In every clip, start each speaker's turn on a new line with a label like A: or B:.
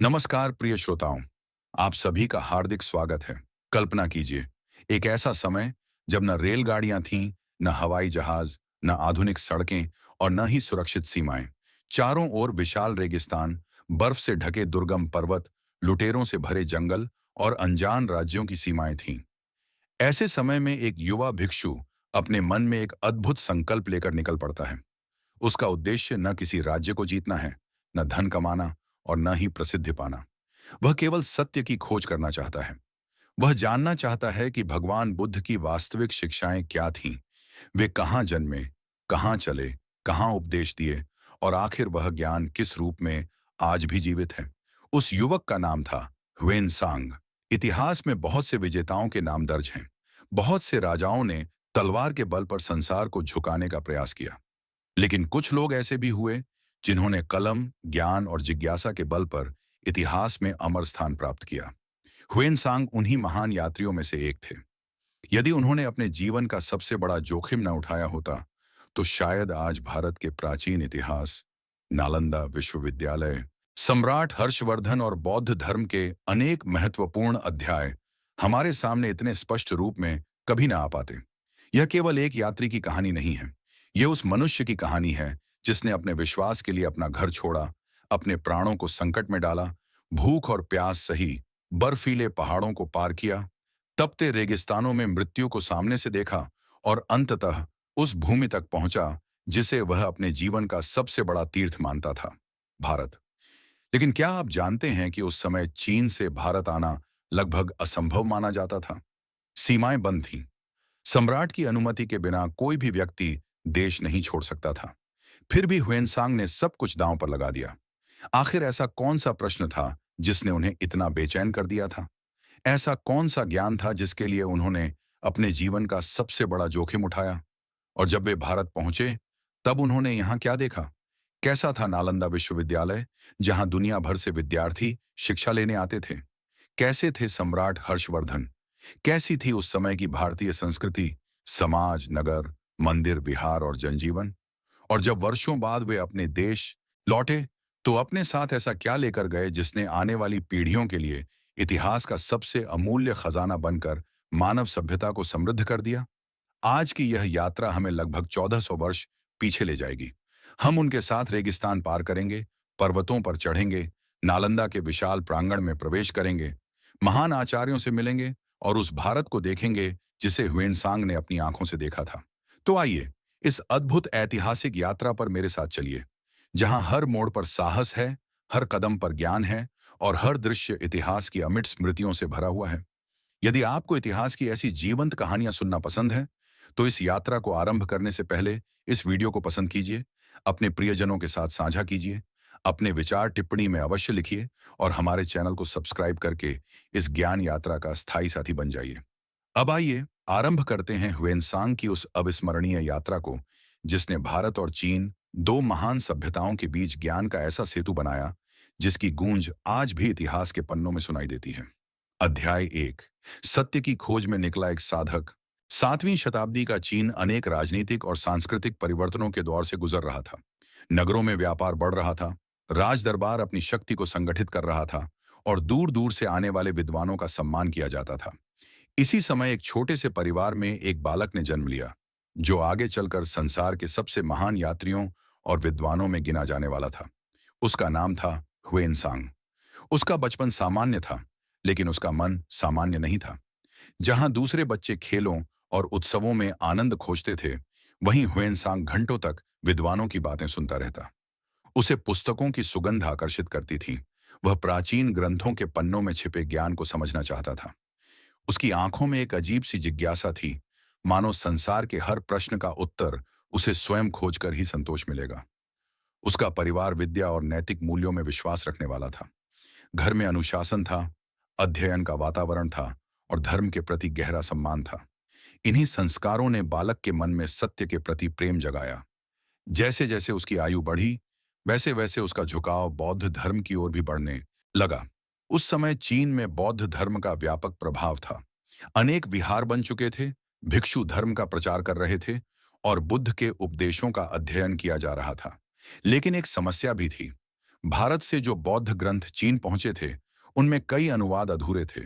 A: नमस्कार प्रिय श्रोताओं, आप सभी का हार्दिक स्वागत है। कल्पना कीजिए, एक ऐसा समय जब न रेलगाड़ियां थीं, न हवाई जहाज, न आधुनिक सड़कें और न ही सुरक्षित सीमाएं। चारों ओर विशाल रेगिस्तान, बर्फ से ढके दुर्गम पर्वत, लुटेरों से भरे जंगल और अनजान राज्यों की सीमाएं थीं। ऐसे समय में एक युवा भिक्षु अपने मन में एक अद्भुत संकल्प लेकर निकल पड़ता है। उसका उद्देश्य न किसी राज्य को जीतना है, न धन कमाना और न ही प्रसिद्धि पाना। वह केवल सत्य की खोज करना चाहता है। वह जानना चाहता है कि भगवान बुद्ध की वास्तविक शिक्षाएं क्या थीं, वे कहाँ जन्मे, कहाँ चले, कहाँ उपदेश दिए और आखिर वह ज्ञान किस रूप में आज भी जीवित है। उस युवक का नाम था ह्वेन सांग। इतिहास में बहुत से विजेताओं के नाम दर्ज हैं। बहुत से राजाओं ने तलवार के बल पर संसार को झुकाने का प्रयास किया, लेकिन कुछ लोग ऐसे भी हुए जिन्होंने कलम, ज्ञान और जिज्ञासा के बल पर इतिहास में अमर स्थान प्राप्त किया। ह्वेन सांग उन्हीं महान यात्रियों में से एक थे। यदि उन्होंने अपने जीवन का सबसे बड़ा जोखिम न उठाया होता, तो शायद आज भारत के प्राचीन इतिहास, नालंदा विश्वविद्यालय, सम्राट हर्षवर्धन और बौद्ध धर्म के अनेक महत्वपूर्ण अध्याय हमारे सामने इतने स्पष्ट रूप में कभी ना आ पाते। यह केवल एक यात्री की कहानी नहीं है। यह उस मनुष्य की कहानी है जिसने अपने विश्वास के लिए अपना घर छोड़ा, अपने प्राणों को संकट में डाला, भूख और प्यास सही, बर्फीले पहाड़ों को पार किया, तपते रेगिस्तानों में मृत्यु को सामने से देखा और अंततः उस भूमि तक पहुंचा जिसे वह अपने जीवन का सबसे बड़ा तीर्थ मानता था, भारत। लेकिन क्या आप जानते हैं कि उस समय चीन से भारत आना लगभग असंभव माना जाता था? सीमाएं बंद थीं। सम्राट की अनुमति के बिना कोई भी व्यक्ति देश नहीं छोड़ सकता था। फिर भी ह्वेनसांग ने सब कुछ दांव पर लगा दिया। आखिर ऐसा कौन सा प्रश्न था जिसने उन्हें इतना बेचैन कर दिया था? ऐसा कौन सा ज्ञान था जिसके लिए उन्होंने अपने जीवन का सबसे बड़ा जोखिम उठाया? और जब वे भारत पहुंचे, तब उन्होंने यहाँ क्या देखा? कैसा था नालंदा विश्वविद्यालय, जहां दुनिया भर से विद्यार्थी शिक्षा लेने आते थे? कैसे थे सम्राट हर्षवर्धन? कैसी थी उस समय की भारतीय संस्कृति, समाज, नगर, मंदिर, विहार और जनजीवन? और जब वर्षों बाद वे अपने देश लौटे, तो अपने साथ ऐसा क्या लेकर गए जिसने आने वाली पीढ़ियों के लिए इतिहास का सबसे अमूल्य खजाना बनकर मानव सभ्यता को समृद्ध कर दिया? आज की यह यात्रा हमें लगभग 1400 वर्ष पीछे ले जाएगी। हम उनके साथ रेगिस्तान पार करेंगे, पर्वतों पर चढ़ेंगे, नालंदा के विशाल प्रांगण में प्रवेश करेंगे, महान आचार्यों से मिलेंगे और उस भारत को देखेंगे जिसे ह्वेनसांग ने अपनी आंखों से देखा था। तो आइए, इस अद्भुत ऐतिहासिक यात्रा पर मेरे साथ चलिए, जहां हर मोड़ पर साहस है, हर कदम पर ज्ञान है और हर दृश्य इतिहास की अमिट स्मृतियों से भरा हुआ है। यदि आपको इतिहास की ऐसी जीवंत कहानियां सुनना पसंद है, तो इस यात्रा को आरंभ करने से पहले इस वीडियो को पसंद कीजिए, अपने प्रियजनों के साथ साझा कीजिए, अपने विचार टिप्पणी में अवश्य लिखिए और हमारे चैनल को सब्सक्राइब करके इस ज्ञान यात्रा का स्थायी साथी बन जाइए। अब आइए आरंभ करते हैं ह्वेनसांग की उस अविस्मरणीय यात्रा को, जिसने भारत और चीन, दो महान सभ्यताओं के बीच ज्ञान का ऐसा सेतु बनाया जिसकी गूंज आज भी इतिहास के पन्नों में सुनाई देती है। अध्याय 1। सत्य की खोज में निकला एक साधक। 7वीं शताब्दी का चीन अनेक राजनीतिक और सांस्कृतिक परिवर्तनों के दौर से गुजर रहा था। नगरों में व्यापार बढ़ रहा था, राज दरबार अपनी शक्ति को संगठित कर रहा था और दूर दूर से आने वाले विद्वानों का सम्मान किया जाता था। इसी समय एक छोटे से परिवार में एक बालक ने जन्म लिया, जो आगे चलकर संसार के सबसे महान यात्रियों और विद्वानों में गिना जाने वाला था। उसका नाम था ह्वेनसांग। उसका बचपन सामान्य था, लेकिन उसका मन सामान्य नहीं था। जहां दूसरे बच्चे खेलों और उत्सवों में आनंद खोजते थे, वहीं ह्वेनसांग घंटों तक विद्वानों की बातें सुनता रहता। उसे पुस्तकों की सुगंध आकर्षित करती थी। वह प्राचीन ग्रंथों के पन्नों में छिपे ज्ञान को समझना चाहता था। उसकी आंखों में एक अजीब सी जिज्ञासा थी, मानो संसार के हर प्रश्न का उत्तर उसे स्वयं खोजकर ही संतोष मिलेगा। उसका परिवार विद्या और नैतिक मूल्यों में विश्वास रखने वाला था। घर में अनुशासन था, अध्ययन का वातावरण था और धर्म के प्रति गहरा सम्मान था। इन्हीं संस्कारों ने बालक के मन में सत्य के प्रति प्रेम जगाया। जैसे जैसे उसकी आयु बढ़ी, वैसे वैसे उसका झुकाव बौद्ध धर्म की ओर भी बढ़ने लगा। उस समय चीन में बौद्ध धर्म का व्यापक प्रभाव था। अनेक विहार बन चुके थे, भिक्षु धर्म का प्रचार कर रहे थे और बुद्ध के उपदेशों का अध्ययन किया जा रहा था। लेकिन एक समस्या भी थी। भारत से जो बौद्ध ग्रंथ चीन पहुंचे थे, उनमें कई अनुवाद अधूरे थे।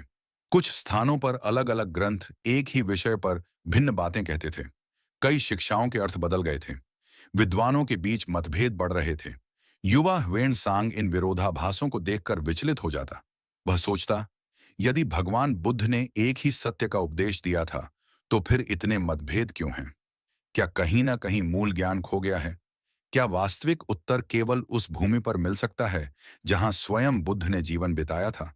A: कुछ स्थानों पर अलग-अलग ग्रंथ एक ही विषय पर भिन्न बातें कहते थे। कई शिक्षाओं के अर्थ बदल गए थे। विद्वानों के बीच मतभेद बढ़ रहे थे। युवा ह्वेन इन विरोधाभासों को देखकर विचलित हो जाता। वह सोचता, यदि भगवान बुद्ध ने एक ही सत्य का उपदेश दिया था, तो फिर इतने मतभेद क्यों हैं? क्या कहीं ना कहीं मूल ज्ञान खो गया है? क्या वास्तविक उत्तर केवल उस भूमि पर मिल सकता है जहां स्वयं बुद्ध ने जीवन बिताया था?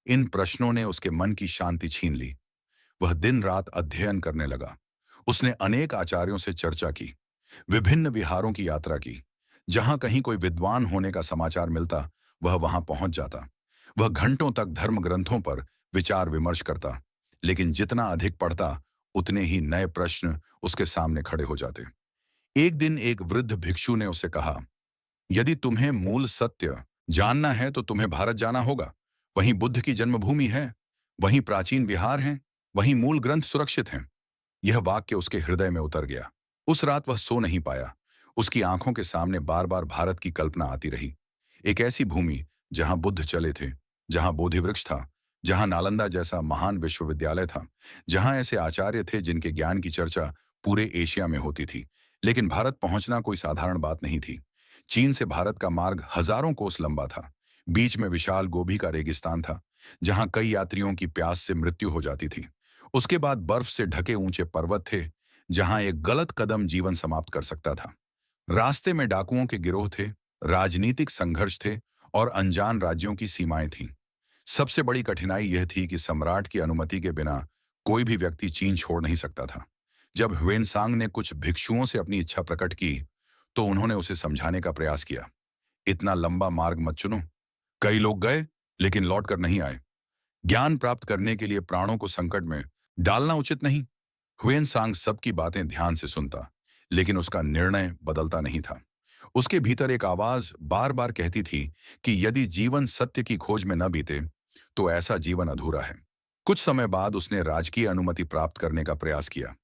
A: इन प्रश्नों ने उसके मन की शांति छीन ली। वह दिन रात अध्ययन करने लगा। उसने अनेक आचार्यों से चर्चा की, विभिन्न विहारों की यात्रा की। जहां कहीं कोई विद्वान होने का समाचार मिलता, वह वहां पहुंच जाता। वह घंटों तक धर्म ग्रंथों पर विचार विमर्श करता, लेकिन जितना अधिक पढ़ता, उतने ही नए प्रश्न उसके सामने खड़े हो जाते। एक दिन एक वृद्ध भिक्षु ने उससे कहा, यदि तुम्हें मूल सत्य जानना है तो तुम्हें भारत जाना होगा। वहीं बुद्ध की जन्मभूमि है, वहीं प्राचीन विहार हैं, वहीं मूल ग्रंथ सुरक्षित हैं। यह वाक्य उसके हृदय में उतर गया। उस रात वह सो नहीं पाया। उसकी आंखों के सामने बार बार भारत की कल्पना आती रही। एक ऐसी भूमि जहां बुद्ध चले थे, जहां बोधि वृक्ष था, जहां नालंदा जैसा महान विश्वविद्यालय था, जहां ऐसे आचार्य थे जिनके ज्ञान की चर्चा पूरे एशिया में होती थी। लेकिन भारत पहुंचना कोई साधारण बात नहीं थी। चीन से भारत का मार्ग हजारों कोस लंबा था। बीच में विशाल गोभी का रेगिस्तान था, जहां कई यात्रियों की प्यास से मृत्यु हो जाती थी। उसके बाद बर्फ से ढके ऊंचे पर्वत थे, जहां एक गलत कदम जीवन समाप्त कर सकता था। रास्ते में डाकुओं के गिरोह थे, राजनीतिक संघर्ष थे और अनजान राज्यों की सीमाएं थीं। सबसे बड़ी कठिनाई यह थी कि सम्राट की अनुमति के बिना कोई भी व्यक्ति चीन छोड़ नहीं सकता था। जब ह्वेनसांग ने कुछ भिक्षुओं से अपनी इच्छा प्रकट की, तो उन्होंने उसे समझाने का प्रयास किया। इतना लंबा मार्ग मत चुनो। कई लोग गए, लेकिन लौटकर नहीं आए। ज्ञान प्राप्त करने के लिए प्राणों को संकट में डालना उचित नहीं। ह्वेनसांग सबकी बातें ध्यान से सुनता, लेकिन उसका निर्णय बदलता नहीं था। उसके भीतर एक आवाज बार बार कहती थी कि यदि जीवन सत्य की खोज में न बीते, तो ऐसा जीवन अधूरा है। कुछ समय बाद उसने राजकीय अनुमति प्राप्त करने का प्रयास किया।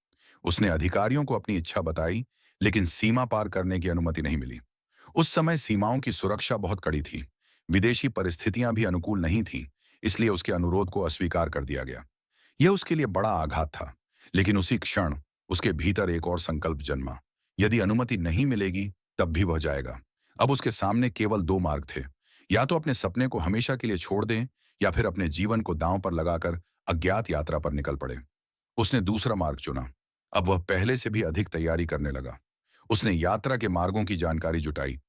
A: उसने अधिकारियों को अपनी इच्छा बताई, लेकिन सीमा पार करने की अनुमति नहीं मिली। उस समय सीमाओं की सुरक्षा बहुत कड़ी थी। विदेशी परिस्थितियां भी अनुकूल नहीं थीं, इसलिए उसके अनुरोध को अस्वीकार कर दिया गया। यह उसके लिए बड़ा आघात था, लेकिन उसी क्षण उसके भीतर एक और संकल्प जन्मा। यदि अनुमति नहीं मिलेगी, तब भी वह जाएगा। अब उसके सामने केवल दो मार्ग थे। या तो अपने सपने को हमेशा के लिए छोड़ दें, या फिर अपने जीवन को दांव पर लगाकर अज्ञात यात्रा पर निकल पड़े। उसने दूसरा मार्ग चुना। अब वह पहले से भी अधिक तैयारी करने लगा। उसने यात्रा के मार्गों की जानकारी जुटाई।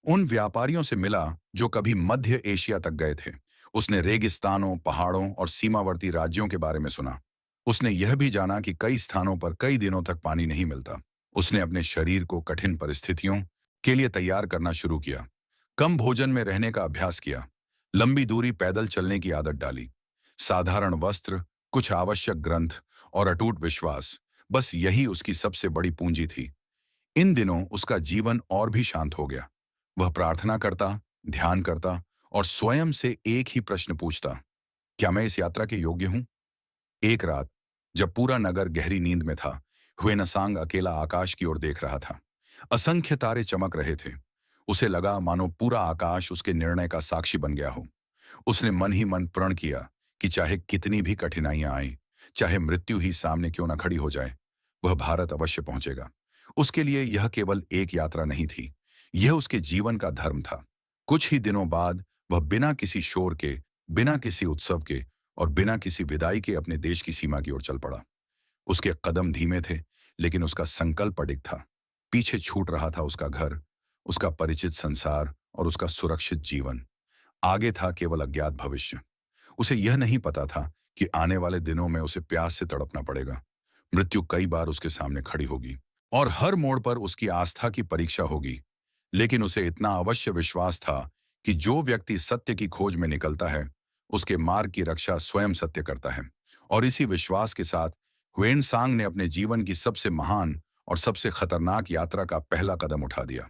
A: उन व्यापारियों से मिला जो कभी मध्य एशिया तक गए थे। उसने रेगिस्तानों, पहाड़ों और सीमावर्ती राज्यों के बारे में सुना। उसने यह भी जाना कि कई स्थानों पर कई दिनों तक पानी नहीं मिलता। उसने अपने शरीर को कठिन परिस्थितियों के लिए तैयार करना शुरू किया। कम भोजन में रहने का अभ्यास किया। लंबी दूरी पैदल चलने की आदत डाली। साधारण वस्त्र, कुछ आवश्यक ग्रंथ और अटूट विश्वास, बस यही उसकी सबसे बड़ी पूंजी थी। इन दिनों उसका जीवन और भी शांत हो गया। वह प्रार्थना करता, ध्यान करता और स्वयं से एक ही प्रश्न पूछता, क्या मैं इस यात्रा के योग्य हूं? एक रात, जब पूरा नगर गहरी नींद में था, ह्वेनसांग अकेला आकाश की ओर देख रहा था। असंख्य तारे चमक रहे थे। उसे लगा मानो पूरा आकाश उसके निर्णय का साक्षी बन गया हो। उसने मन ही मन प्रण किया कि चाहे कितनी भी कठिनाइयां आए, चाहे मृत्यु ही सामने क्यों न खड़ी हो जाए, वह भारत अवश्य पहुंचेगा। उसके लिए यह केवल एक यात्रा नहीं थी, यह उसके जीवन का धर्म था। कुछ ही दिनों बाद वह बिना किसी शोर के, बिना किसी उत्सव के और बिना किसी विदाई के अपने देश की सीमा की ओर चल पड़ा। उसके कदम धीमे थे, लेकिन उसका संकल्प अडिग था। पीछे छूट रहा था उसका घर, उसका परिचित संसार और उसका सुरक्षित जीवन। आगे था केवल अज्ञात भविष्य। उसे यह नहीं पता था कि आने वाले दिनों में उसे प्यास से तड़पना पड़ेगा। मृत्यु कई बार उसके सामने खड़ी होगी और हर मोड़ पर उसकी आस्था की परीक्षा होगी। लेकिन उसे इतना अवश्य विश्वास था कि जो व्यक्ति सत्य की खोज में निकलता है, उसके मार्ग की रक्षा स्वयं सत्य करता है। और इसी विश्वास के साथ ह्वेनसांग ने अपने जीवन की सबसे महान और सबसे खतरनाक यात्रा का पहला कदम उठा दिया।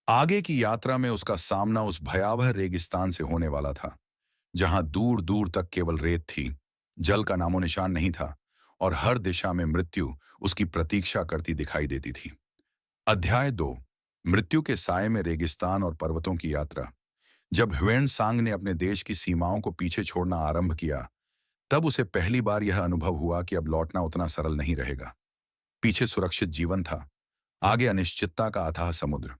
A: आगे की यात्रा में उसका सामना उस भयावह रेगिस्तान से होने वाला था, जहां दूर दूर तक केवल रेत थी, जल का नामो निशान नहीं था और हर दिशा में मृत्यु उसकी प्रतीक्षा करती दिखाई देती थी। अध्याय 2, मृत्यु के साए में रेगिस्तान और पर्वतों की यात्रा। जब ह्वेन ने अपने देश की सीमाओं को पीछे छोड़ना आरंभ किया, तब उसे पहली बार यह अनुभव हुआ कि अब लौटना उतना सरल नहीं रहेगा। पीछे सुरक्षित जीवन था, आगे अनिश्चितता का अथाह समुद्र,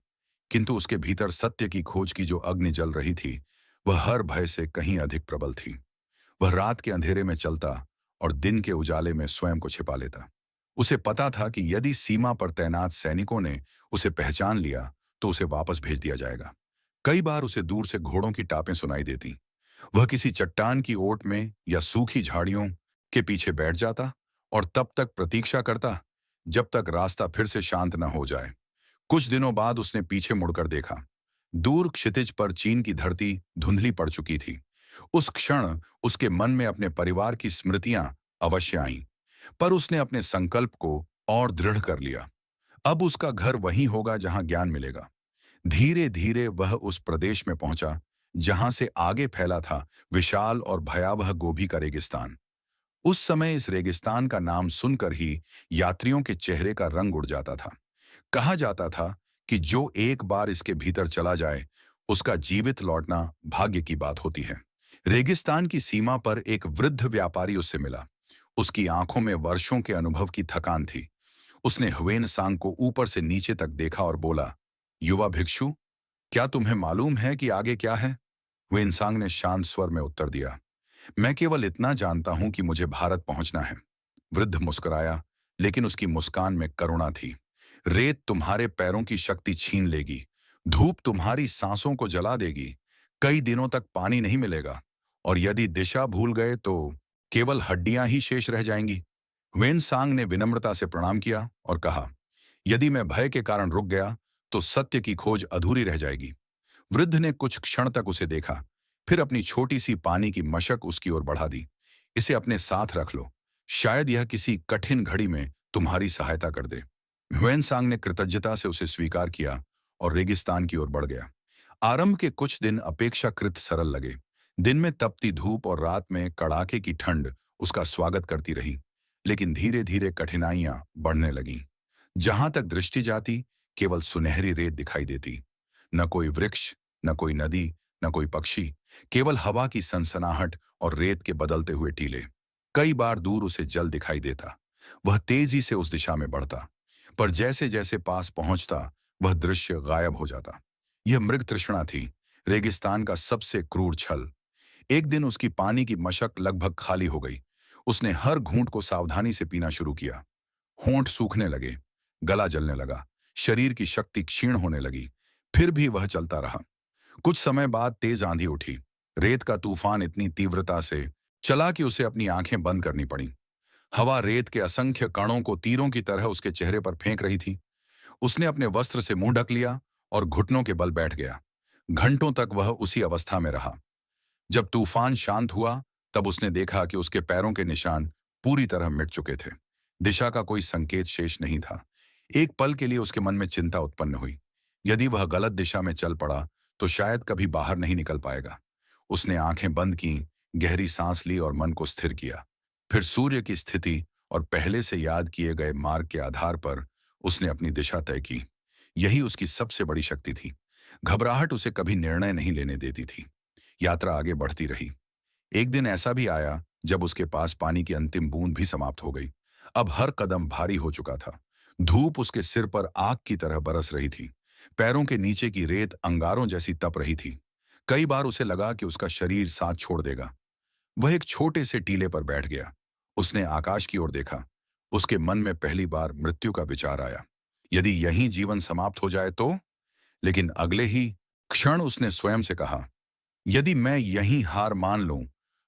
A: किंतु उसके भीतर सत्य की खोज की जो अग्नि जल रही थी, वह हर भय से कहीं अधिक प्रबल थी। वह रात के अंधेरे में चलता और दिन के उजाले में स्वयं को छिपा लेता। उसे पता था कि यदि सीमा पर तैनात सैनिकों ने उसे पहचान लिया तो उसे वापस भेज दिया जाएगा। कई बार उसे दूर से घोड़ों की टापें सुनाई देती। वह किसी चट्टान की ओट में या सूखी झाड़ियों के पीछे बैठ जाता और तब तक प्रतीक्षा करता जब तक रास्ता फिर से शांत न हो जाए। कुछ दिनों बाद उसने पीछे मुड़कर देखा। दूर क्षितिज पर चीन की धरती धुंधली पड़ चुकी थी। उस क्षण उसके मन में अपने परिवार की स्मृतियां अवश्य आईं, पर उसने अपने संकल्प को और दृढ़ कर लिया। अब उसका घर वहीं होगा जहां ज्ञान मिलेगा। धीरे धीरे वह उस प्रदेश में पहुंचा जहां से आगे फैला था विशाल और भयावह गोभी का रेगिस्तान। उस समय इस रेगिस्तान का नाम सुनकर ही यात्रियों के चेहरे का रंग उड़ जाता था। कहा जाता था कि जो एक बार इसके भीतर चला जाए, उसका जीवित लौटना भाग्य की बात होती है। रेगिस्तान की सीमा पर एक वृद्ध व्यापारी उससे मिला। उसकी आंखों में वर्षों के अनुभव की थकान थी। उसने ह्वेनसांग को ऊपर से नीचे तक देखा और बोला, युवा भिक्षु, क्या तुम्हें मालूम है कि आगे क्या है? ह्वेनसांग ने शांत स्वर में उत्तर दिया, मैं केवल इतना जानता हूं कि मुझे भारत पहुंचना है। वृद्ध मुस्कुराया, लेकिन उसकी मुस्कान में करुणा थी। रेत तुम्हारे पैरों की शक्ति छीन लेगी, धूप तुम्हारी सांसों को जला देगी, कई दिनों तक पानी नहीं मिलेगा, और यदि दिशा भूल गए तो केवल हड्डियां ही शेष रह जाएंगी। वेनसांग ने विनम्रता से प्रणाम किया और कहा, यदि मैं भय के कारण रुक गया तो सत्य की खोज अधूरी रह जाएगी। वृद्ध ने कुछ क्षण तक उसे देखा, फिर अपनी छोटी सी पानी की मशक उसकी ओर बढ़ा दी। इसे अपने साथ रख लो, शायद यह किसी कठिन घड़ी में तुम्हारी सहायता कर दे। ह्वेनसांग ने कृतज्ञता से उसे स्वीकार किया और रेगिस्तान की ओर बढ़ गया। आरंभ के कुछ दिन अपेक्षाकृत सरल लगे। दिन में तपती धूप और रात में कड़ाके की ठंड उसका स्वागत करती रही, लेकिन धीरे धीरे कठिनाइयां बढ़ने लगीं। जहां तक दृष्टि जाती, केवल सुनहरी रेत दिखाई देती। न कोई वृक्ष, न कोई नदी, न कोई पक्षी, केवल हवा की सनसनाहट और रेत के बदलते हुए टीले। कई बार दूर उसे जल दिखाई देता। वह तेजी से उस दिशा में बढ़ता, पर जैसे जैसे पास पहुंचता, वह दृश्य गायब हो जाता। यह मृग तृष्णा थी, रेगिस्तान का सबसे क्रूर छल। एक दिन उसकी पानी की मशक लगभग खाली हो गई। उसने हर घूंट को सावधानी से पीना शुरू किया। होंठ सूखने लगे, गला जलने लगा, शरीर की शक्ति क्षीण होने लगी। फिर भी वह चलता रहा। कुछ समय बाद तेज आंधी उठी। रेत का तूफान इतनी तीव्रता से चला कि उसे अपनी आंखें बंद करनी पड़ी। हवा रेत के असंख्य कणों को तीरों की तरह उसके चेहरे पर फेंक रही थी। उसने अपने वस्त्र से मुंह ढक लिया और घुटनों के बल बैठ गया। घंटों तक वह उसी अवस्था में रहा। जब तूफान शांत हुआ, तब उसने देखा कि उसके पैरों के निशान पूरी तरह मिट चुके थे। दिशा का कोई संकेत शेष नहीं था। एक पल के लिए उसके मन में चिंता उत्पन्न हुई। यदि वह गलत दिशा में चल पड़ा तो शायद कभी बाहर नहीं निकल पाएगा। उसने आंखें बंद की, गहरी सांस ली और मन को स्थिर किया। फिर सूर्य की स्थिति और पहले से याद किए गए मार्ग के आधार पर उसने अपनी दिशा तय की। यही उसकी सबसे बड़ी शक्ति थी। घबराहट उसे कभी निर्णय नहीं लेने देती थी। यात्रा आगे बढ़ती रही। एक दिन ऐसा भी आया जब उसके पास पानी की अंतिम बूंद भी समाप्त हो गई। अब हर कदम भारी हो चुका था। धूप उसके सिर पर आग की तरह बरस रही थी। पैरों के नीचे की रेत अंगारों जैसी तप रही थी। कई बार उसे लगा कि उसका शरीर साथ छोड़ देगा। वह एक छोटे से टीले पर बैठ गया। उसने आकाश की ओर देखा। उसके मन में पहली बार मृत्यु का विचार आया। यदि यहीं जीवन समाप्त हो जाए तो? लेकिन अगले ही क्षण उसने स्वयं से कहा, यदि मैं यहीं हार मान लूं,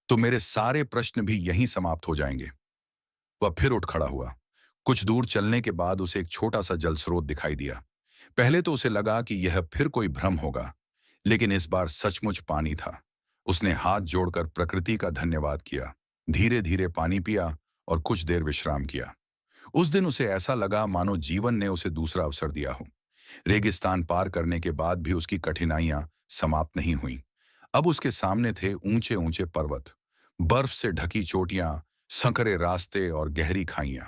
A: तो मेरे सारे प्रश्न भी यहीं समाप्त हो जाएंगे। वह फिर उठ खड़ा हुआ। कुछ दूर चलने के बाद उसे एक छोटा सा जल स्रोत दिखाई दिया। पहले तो उसे लगा कि यह फिर कोई भ्रम होगा, लेकिन इस बार सचमुच पानी था। उसने हाथ जोड़कर प्रकृति का धन्यवाद किया, धीरे धीरे पानी पिया और कुछ देर विश्राम किया। उस दिन उसे ऐसा लगा मानो जीवन ने उसे दूसरा अवसर दिया हो। रेगिस्तान पार करने के बाद भी उसकी कठिनाइयां समाप्त नहीं हुईं। अब उसके सामने थे ऊंचे ऊंचे पर्वत, बर्फ से ढकी चोटियां, संकरे रास्ते और गहरी खाइयां।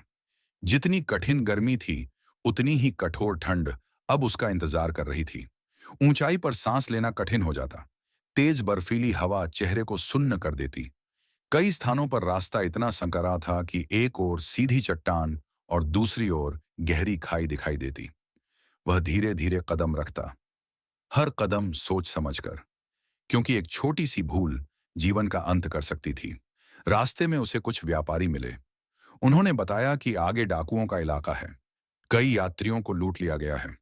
A: जितनी कठिन गर्मी थी, उतनी ही कठोर ठंड अब उसका इंतजार कर रही थी। ऊंचाई पर सांस लेना कठिन हो जाता। तेज बर्फीली हवा चेहरे को सुन्न कर देती। कई स्थानों पर रास्ता इतना संकरा था कि एक ओर सीधी चट्टान और दूसरी ओर गहरी खाई दिखाई देती। वह धीरे धीरे कदम रखता, हर कदम सोच समझकर, क्योंकि एक छोटी सी भूल जीवन का अंत कर सकती थी। रास्ते में उसे कुछ व्यापारी मिले। उन्होंने बताया कि आगे डाकुओं का इलाका है, कई यात्रियों को लूट लिया गया है।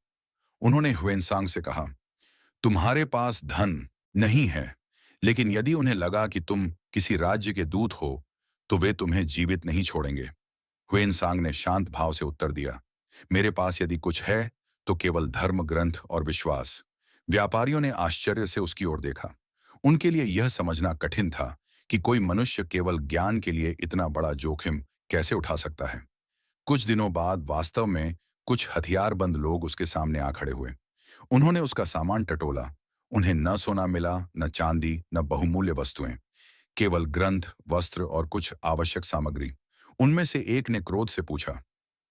A: उन्होंने ह्वेनसांग से कहा, तुम्हारे पास धन नहीं है, लेकिन यदि उन्हें लगा कि तुम किसी राज्य के दूत हो, तो वे तुम्हें जीवित नहीं छोड़ेंगे। ह्वेनसांग ने शांत भाव से उत्तर दिया, मेरे पास यदि कुछ है तो केवल धर्म ग्रंथ और विश्वास। व्यापारियों ने आश्चर्य से उसकी ओर देखा। उनके लिए यह समझना कठिन था कि कोई मनुष्य केवल ज्ञान के लिए इतना बड़ा जोखिम कैसे उठा सकता है। कुछ दिनों बाद वास्तव में कुछ हथियारबंद लोग उसके सामने आ खड़े हुए। उन्होंने उसका सामान टटोला। उन्हें न सोना मिला, न चांदी, न बहुमूल्य वस्तुएं, केवल ग्रंथ, वस्त्र और कुछ आवश्यक सामग्री। उनमें से एक ने क्रोध से पूछा,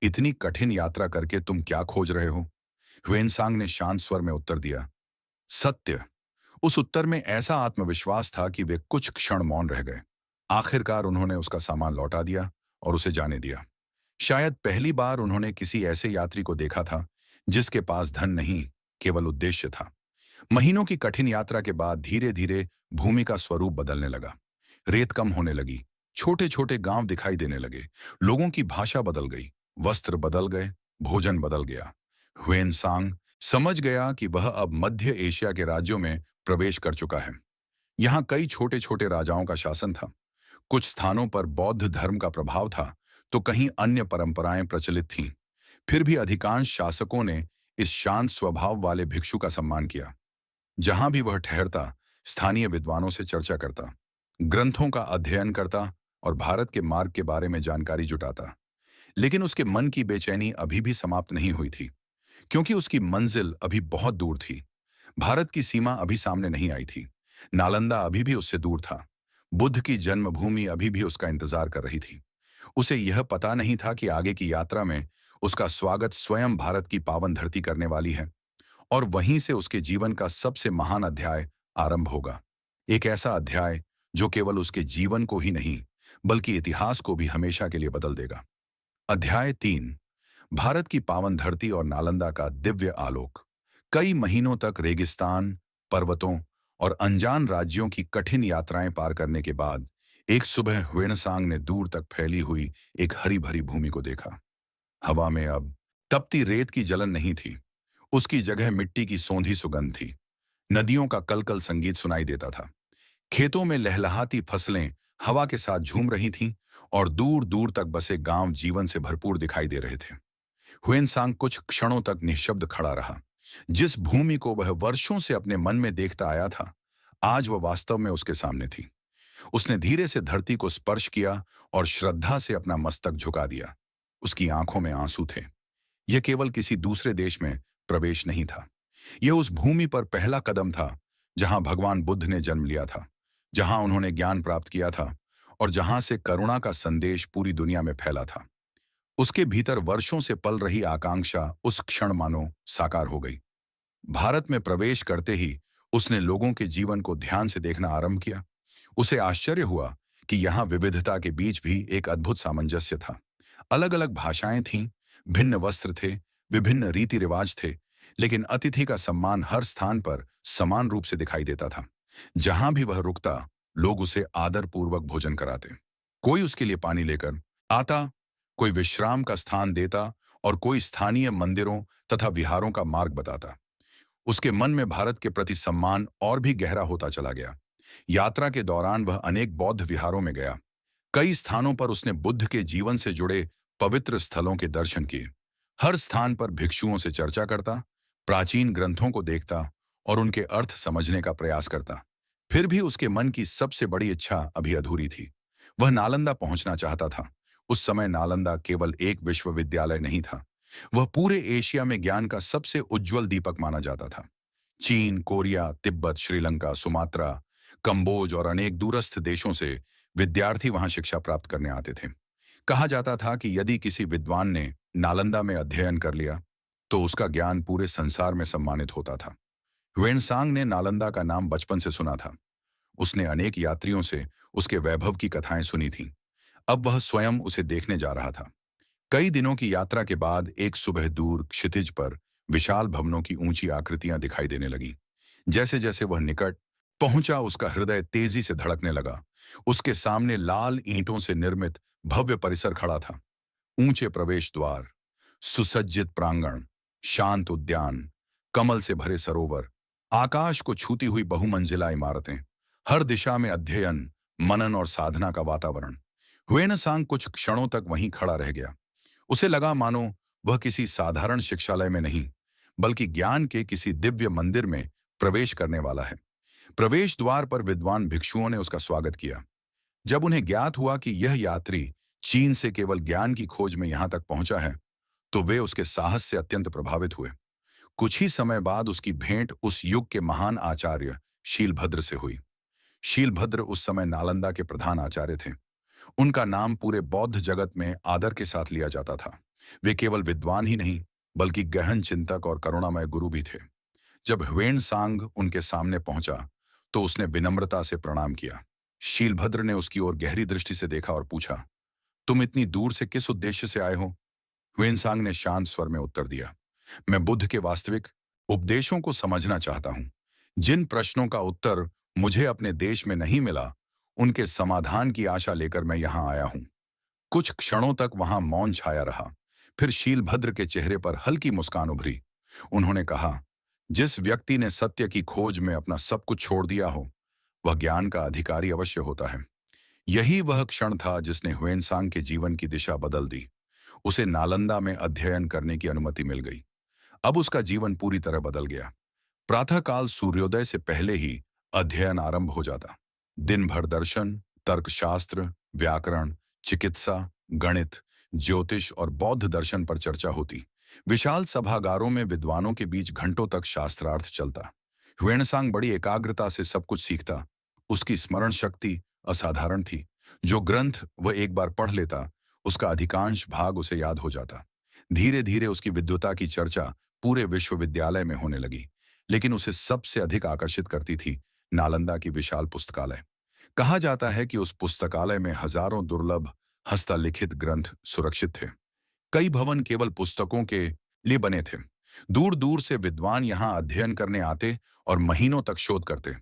A: इतनी कठिन यात्रा करके तुम क्या खोज रहे हो? ह्वेनसांग ने शांत स्वर में उत्तर दिया, सत्य। उस उत्तर में ऐसा आत्मविश्वास था कि वे कुछ क्षण मौन रह गए। आखिरकार उन्होंने उसका सामान लौटा दिया और उसे जाने दिया। शायद पहली बार उन्होंने किसी ऐसे यात्री को देखा था जिसके पास धन नहीं, केवल उद्देश्य था। महीनों की कठिन यात्रा के बाद धीरे धीरे भूमि का स्वरूप बदलने लगा। रेत कम होने लगी, छोटे छोटे गांव दिखाई देने लगे, लोगों की भाषा बदल गई, वस्त्र बदल गए, भोजन बदल गया। ह्वेनसांग समझ गया कि वह अब मध्य एशिया के राज्यों में प्रवेश कर चुका है। यहाँ कई छोटे छोटे राजाओं का शासन था। कुछ स्थानों पर बौद्ध धर्म का प्रभाव था, तो कहीं अन्य परंपराएं प्रचलित थीं। फिर भी अधिकांश शासकों ने इस शांत स्वभाव वाले भिक्षु का सम्मान किया। जहां भी वह ठहरता, स्थानीय विद्वानों से चर्चा करता, ग्रंथों का अध्ययन करता और भारत के मार्ग के बारे में जानकारी जुटाता। लेकिन उसके मन की बेचैनी अभी भी समाप्त नहीं हुई थी, क्योंकि उसकी मंजिल अभी बहुत दूर थी। भारत की सीमा अभी सामने नहीं आई थी। नालंदा अभी भी उससे दूर था। बुद्ध की जन्मभूमि अभी भी उसका इंतजार कर रही थी। उसे यह पता नहीं था कि आगे की यात्रा में उसका स्वागत स्वयं भारत की पावन धरती करने वाली है, और वहीं से उसके जीवन का सबसे महान अध्याय आरंभ होगा। एक ऐसा अध्याय जो केवल उसके जीवन को ही नहीं, बल्कि इतिहास को भी हमेशा के लिए बदल देगा। अध्याय 3, भारत की पावन धरती और नालंदा का दिव्य आलोक। कई महीनों तक रेगिस्तान, पर्वतों और अनजान राज्यों की कठिन यात्राएं पार करने के बाद एक सुबह ह्वेनसांग ने दूर तक फैली हुई एक हरी भरी भूमि को देखा। हवा में अब तपती रेत की जलन नहीं थी। उसकी जगह मिट्टी की सौंधी सुगंध थी। नदियों का कलकल संगीत सुनाई देता था। खेतों में लहलहाती फसलें हवा के साथ झूम रही थीं और दूर दूर तक बसे गांव जीवन से भरपूर दिखाई दे रहे थे। ह्वेनसांग कुछ क्षणों तक निःशब्द खड़ा रहा। जिस भूमि को वह वर्षों से अपने मन में देखता आया था, आज वह वास्तव में उसके सामने थी। उसने धीरे से धरती को स्पर्श किया और श्रद्धा से अपना मस्तक झुका दिया। उसकी आंखों में आंसू थे। यह केवल किसी दूसरे देश में प्रवेश नहीं था। यह उस भूमि पर पहला कदम था जहां भगवान बुद्ध ने जन्म लिया था, जहां उन्होंने ज्ञान प्राप्त किया था और जहां से करुणा का संदेश पूरी दुनिया में फैला था। उसके भीतर वर्षों से पल रही आकांक्षा उस क्षण मानो साकार हो गई। भारत में प्रवेश करते ही उसने लोगों के जीवन को ध्यान से देखना आरंभ किया। उसे आश्चर्य हुआ कि यहाँ विविधता के बीच भी एक अद्भुत सामंजस्य था। अलग अलग भाषाएं थीं, भिन्न वस्त्र थे, विभिन्न रीति रिवाज थे, लेकिन अतिथि का सम्मान हर स्थान पर समान रूप से दिखाई देता था। जहां भी वह रुकता, लोग उसे आदरपूर्वक भोजन कराते। कोई उसके लिए पानी लेकर आता, कोई विश्राम का स्थान देता और कोई स्थानीय मंदिरों तथा विहारों का मार्ग बताता। उसके मन में भारत के प्रति सम्मान और भी गहरा होता चला गया। यात्रा के दौरान वह अनेक बौद्ध विहारों में गया। कई स्थानों पर उसने बुद्ध के जीवन से जुड़े पवित्र स्थलों के दर्शन किए। हर स्थान पर भिक्षुओं से चर्चा करता, प्राचीन ग्रंथों को देखता और उनके अर्थ समझने का प्रयास करता। फिर भी उसके मन की सबसे बड़ी इच्छा अभी अधूरी थी। वह नालंदा पहुंचना चाहता था। उस समय नालंदा केवल एक विश्वविद्यालय नहीं था, वह पूरे एशिया में ज्ञान का सबसे उज्जवल दीपक माना जाता था। चीन, कोरिया, तिब्बत, श्रीलंका, सुमात्रा, कंबोज और अनेक दूरस्थ देशों से विद्यार्थी वहां शिक्षा प्राप्त करने आते थे। कहा जाता था कि यदि किसी विद्वान ने नालंदा में अध्ययन कर लिया, तो उसका ज्ञान पूरे संसार में सम्मानित होता था। ह्वेनसांग ने नालंदा का नाम बचपन से सुना था। उसने अनेक यात्रियों से उसके वैभव की कथाएं सुनी थीं। अब वह स्वयं उसे देखने जा रहा था। कई दिनों की यात्रा के बाद एक सुबह दूर क्षितिज पर विशाल भवनों की ऊंची आकृतियां दिखाई देने लगीं। जैसे जैसे वह निकट पहुंचा, उसका हृदय तेजी से धड़कने लगा। उसके सामने लाल ईंटों से निर्मित भव्य परिसर खड़ा था। ऊंचे प्रवेश द्वार, सुसज्जित प्रांगण, शांत उद्यान, कमल से भरे सरोवर, आकाश को छूती हुई बहुमंजिला इमारतें, हर दिशा में अध्ययन, मनन और साधना का वातावरण। हुएनसांग कुछ क्षणों तक वहीं खड़ा रह गया। उसे लगा मानो वह किसी साधारण शिक्षालय में नहीं, बल्कि ज्ञान के किसी दिव्य मंदिर में प्रवेश करने वाला है। प्रवेश द्वार पर विद्वान भिक्षुओं ने उसका स्वागत किया। जब उन्हें ज्ञात हुआ कि यह यात्री चीन से केवल ज्ञान की खोज में यहां तक पहुंचा है, तो वे उसके साहस से अत्यंत प्रभावित हुए। कुछ ही समय बाद उसकी भेंट उस युग के महान आचार्य शीलभद्र से हुई। शीलभद्र उस समय नालंदा के प्रधान आचार्य थे। उनका नाम पूरे बौद्ध जगत में आदर के साथ लिया जाता था। वे केवल विद्वान ही नहीं, बल्कि गहन चिंतक और करुणामय गुरु भी थे। जब ह्वेनसांग उनके सामने पहुंचा, तो उसने विनम्रता से प्रणाम किया। शीलभद्र ने उसकी ओर गहरी दृष्टि से देखा और पूछा, तुम इतनी दूर से किस उद्देश्य से आए हो? ह्वेनसांग ने शांत स्वर में उत्तर दिया, मैं बुद्ध के वास्तविक उपदेशों को समझना चाहता हूं। जिन प्रश्नों का उत्तर मुझे अपने देश में नहीं मिला, उनके समाधान की आशा लेकर मैं यहां आया हूं। कुछ क्षणों तक वहां मौन छाया रहा। फिर शीलभद्र के चेहरे पर हल्की मुस्कान उभरी। उन्होंने कहा, जिस व्यक्ति ने सत्य की खोज में अपना सब कुछ छोड़ दिया हो, वह ज्ञान का अधिकारी अवश्य होता है। यही वह क्षण था जिसने ह्वेनसांग के जीवन की दिशा बदल दी। उसे नालंदा में अध्ययन करने की अनुमति मिल गई। अब उसका जीवन पूरी तरह बदल गया। प्रातःकाल सूर्योदय से पहले ही अध्ययन आरंभ हो जाता। दिन भर दर्शन, तर्कशास्त्र, व्याकरण, चिकित्सा, गणित, ज्योतिष और बौद्ध दर्शन पर चर्चा होती। विशाल सभागारों में विद्वानों के बीच घंटों तक शास्त्रार्थ चलता। ह्वेनसांग बड़ी एकाग्रता से सब कुछ सीखता। उसकी स्मरण शक्ति असाधारण थी। जो ग्रंथ वह एक बार पढ़ लेता, उसका अधिकांश भाग उसे याद हो जाता। धीरे धीरे उसकी विद्वता की चर्चा पूरे विश्वविद्यालय में होने लगी। लेकिन उसे सबसे अधिक आकर्षित करती थी नालंदा की विशाल पुस्तकालय। कहा जाता है कि उस पुस्तकालय में हजारों दुर्लभ हस्तलिखित ग्रंथ सुरक्षित थे। कई भवन केवल पुस्तकों के लिए बने थे। दूर दूर से विद्वान यहां अध्ययन करने आते और महीनों तक शोध करते।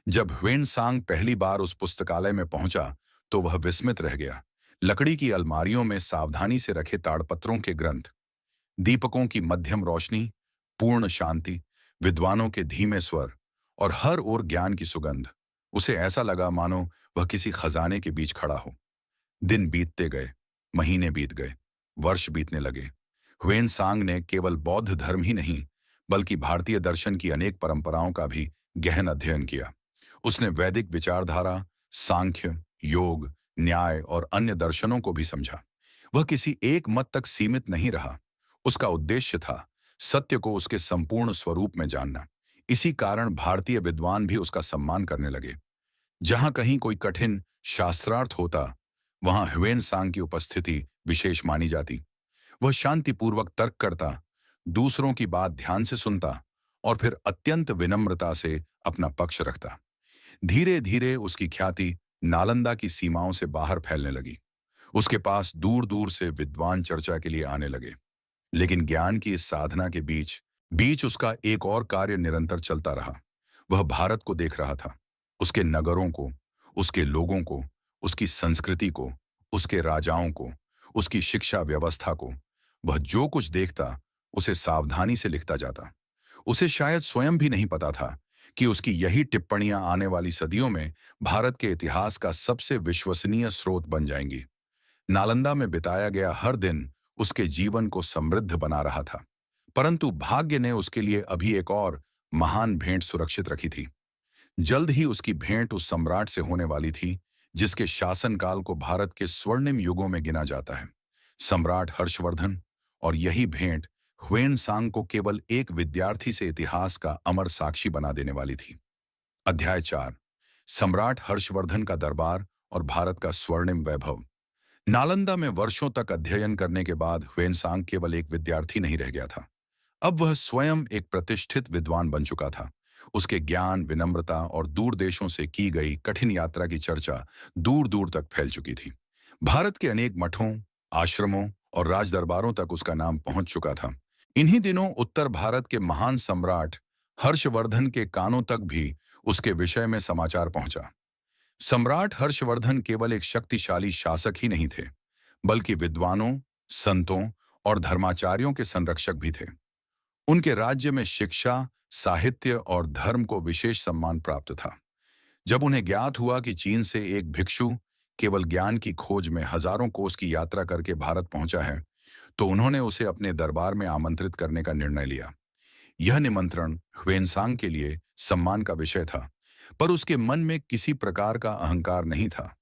A: जब ह्वेनसांग पहली बार उस पुस्तकालय में पहुंचा, तो वह विस्मित रह गया। लकड़ी की अलमारियों में सावधानी से रखे ताड़पत्रों के ग्रंथ, दीपकों की मध्यम रोशनी, पूर्ण शांति, विद्वानों के धीमे स्वर और हर ओर ज्ञान की सुगंध। उसे ऐसा लगा मानो वह किसी खजाने के बीच खड़ा हो। दिन बीतते गए, महीने बीत गए, वर्ष बीतने लगे। ह्वेनसांग ने केवल बौद्ध धर्म ही नहीं, बल्कि भारतीय दर्शन की अनेक परंपराओं का भी गहन अध्ययन किया। उसने वैदिक विचारधारा, सांख्य, योग, न्याय और अन्य दर्शनों को भी समझा। वह किसी एक मत तक सीमित नहीं रहा। उसका उद्देश्य था सत्य को उसके संपूर्ण स्वरूप में जानना। इसी कारण भारतीय विद्वान भी उसका सम्मान करने लगे। जहां कहीं कोई कठिन शास्त्रार्थ होता, वहां ह्वेनसांग की उपस्थिति विशेष मानी जाती। वह शांतिपूर्वक तर्क करता, दूसरों की बात ध्यान से सुनता और फिर अत्यंत विनम्रता से अपना पक्ष रखता। धीरे धीरे उसकी ख्याति नालंदा की सीमाओं से बाहर फैलने लगी। उसके पास दूर दूर से विद्वान चर्चा के लिए आने लगे। लेकिन ज्ञान की इस साधना के बीच बीच उसका एक और कार्य निरंतर चलता रहा। वह भारत को देख रहा था, उसके नगरों को, उसके लोगों को, उसकी संस्कृति को, उसके राजाओं को, उसकी शिक्षा व्यवस्था को। वह जो कुछ देखता, उसे सावधानी से लिखता जाता। उसे शायद स्वयं भी नहीं पता था कि उसकी यही टिप्पणियां आने वाली सदियों में भारत के इतिहास का सबसे विश्वसनीय स्रोत बन जाएंगी। नालंदा में बिताया गया हर दिन उसके जीवन को समृद्ध बना रहा था। परंतु भाग्य ने उसके लिए अभी एक और महान भेंट सुरक्षित रखी थी। जल्द ही उसकी भेंट उस सम्राट से होने वाली थी जिसके शासनकाल को भारत के स्वर्णिम युगों में गिना जाता है, सम्राट हर्षवर्धन। और यही भेंट ह्वेनसांग को केवल एक विद्यार्थी से इतिहास का अमर साक्षी बना देने वाली थी। अध्याय 4, सम्राट हर्षवर्धन का दरबार और भारत का स्वर्णिम वैभव। नालंदा में वर्षों तक अध्ययन करने के बाद ह्वेनसांग केवल एक विद्यार्थी नहीं रह गया था। अब वह स्वयं एक प्रतिष्ठित विद्वान बन चुका था। उसके ज्ञान, विनम्रता और दूर देशों से की गई कठिन यात्रा की चर्चा दूर दूर तक फैल चुकी थी। भारत के अनेक मठों, आश्रमों और राजदरबारों तक उसका नाम पहुंच चुका था। इन्हीं दिनों उत्तर भारत के महान सम्राट हर्षवर्धन के कानों तक भी उसके विषय में समाचार पहुंचा। सम्राट हर्षवर्धन केवल एक शक्तिशाली शासक ही नहीं थे, बल्कि विद्वानों, संतों और धर्माचार्यों के संरक्षक भी थे। उनके राज्य में शिक्षा, साहित्य और धर्म को विशेष सम्मान प्राप्त था। जब उन्हें ज्ञात हुआ कि चीन से एक भिक्षु केवल ज्ञान की खोज में हजारों कोस की यात्रा करके भारत पहुंचा है, तो उन्होंने उसे अपने दरबार में आमंत्रित करने का निर्णय लिया। यह निमंत्रण ह्वेनसांग के लिए सम्मान का विषय था, पर उसके मन में किसी प्रकार का अहंकार नहीं था।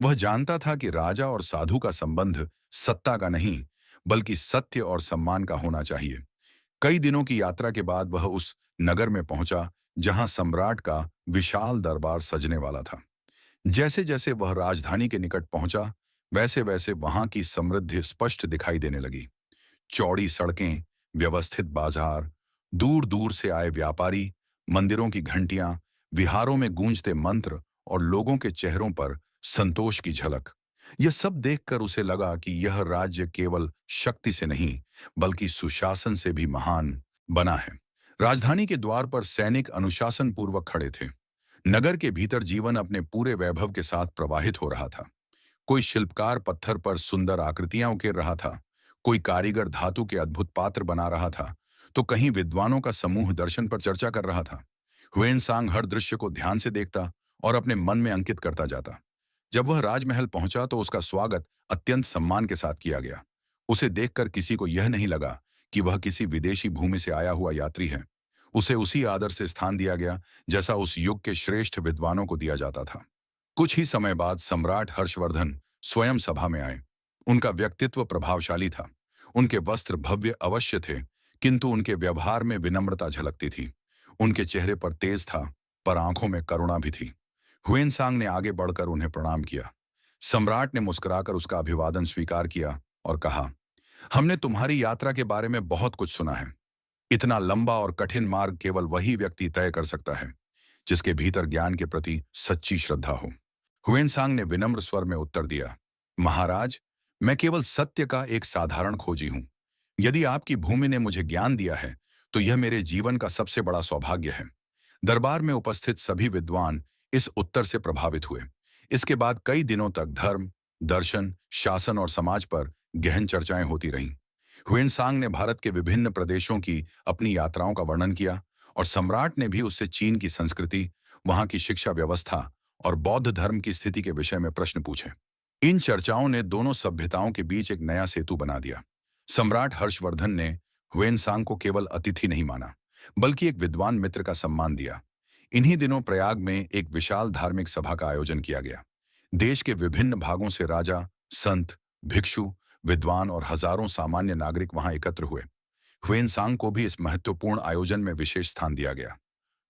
A: वह जानता था कि राजा और साधु का संबंध सत्ता का नहीं, बल्कि सत्य और सम्मान का होना चाहिए। कई दिनों की यात्रा के बाद वह उस नगर में पहुंचा जहां सम्राट का विशाल दरबार सजने वाला था। जैसे जैसे वह राजधानी के निकट पहुंचा, वैसे वैसे वहां की समृद्धि स्पष्ट दिखाई देने लगी। चौड़ी सड़कें, व्यवस्थित बाजार, दूर दूर से आए व्यापारी, मंदिरों की घंटियां, विहारों में गूंजते मंत्र और लोगों के चेहरों पर संतोष की झलक। यह सब देखकर उसे लगा कि यह राज्य केवल शक्ति से नहीं, बल्कि सुशासन से भी महान बना है। राजधानी के द्वार पर सैनिक अनुशासन पूर्वक खड़े थे। नगर के भीतर जीवन अपने पूरे वैभव के साथ प्रवाहित हो रहा था। कोई शिल्पकार पत्थर पर सुंदर आकृतियां उकेर रहा था, कोई कारीगर धातु के अद्भुत पात्र बना रहा था, तो कहीं विद्वानों का समूह दर्शन पर चर्चा कर रहा था। ह्वेनसांग हर दृश्य को ध्यान से देखता और अपने मन में अंकित करता जाता। जब वह राजमहल पहुंचा तो उसका स्वागत अत्यंत सम्मान के साथ किया गया। उसे देखकर किसी को यह नहीं लगा कि वह किसी विदेशी भूमि से आया हुआ यात्री है। उसे उसी आदर से स्थान दिया गया जैसा उस युग के श्रेष्ठ विद्वानों को दिया जाता था। कुछ ही समय बाद सम्राट हर्षवर्धन स्वयं सभा में आए। उनका व्यक्तित्व प्रभावशाली था। उनके वस्त्र भव्य अवश्य थे, किंतु उनके व्यवहार में विनम्रता झलकती थी। उनके चेहरे पर तेज था, पर आंखों में करुणा भी थी। ह्वेनसांग ने आगे बढ़कर उन्हें प्रणाम किया। सम्राट ने मुस्कुराकर उसका अभिवादन स्वीकार किया और कहा, हमने तुम्हारी यात्रा के बारे में बहुत कुछ सुना है। इतना लंबा और कठिन मार्ग केवल वही व्यक्ति तय कर सकता है जिसके भीतर ज्ञान के प्रति सच्ची श्रद्धा हो। ह्वेनसांग ने विनम्र स्वर में उत्तर दिया, महाराज, मैं केवल सत्य का एक साधारण खोजी हूं। यदि आपकी भूमि ने मुझे ज्ञान दिया है, तो यह मेरे जीवन का सबसे बड़ा सौभाग्य है। दरबार में उपस्थित सभी विद्वान इस उत्तर से प्रभावित हुए। इसके बाद कई दिनों तक धर्म, दर्शन, शासन और समाज पर गहन चर्चाएं होती रहीं। ह्वेनसांग ने भारत के विभिन्न प्रदेशों की अपनी यात्राओं का वर्णन किया और सम्राट ने भी उससे चीन की संस्कृति, वहां की शिक्षा व्यवस्था और बौद्ध धर्म की स्थिति के विषय में प्रश्न पूछे। इन चर्चाओं ने दोनों सभ्यताओं के बीच एक नया सेतु बना दिया। सम्राट हर्षवर्धन ने ह्वेनसांग को केवल अतिथि नहीं माना, बल्कि एक विद्वान मित्र का सम्मान दिया। इन्हीं दिनों प्रयाग में एक विशाल धार्मिक सभा का आयोजन किया गया। देश के विभिन्न भागों से राजा, संत, भिक्षु, विद्वान और हजारों सामान्य नागरिक वहां एकत्र हुए। ह्वेनसांग को भी इस महत्वपूर्ण आयोजन में विशेष स्थान दिया गया।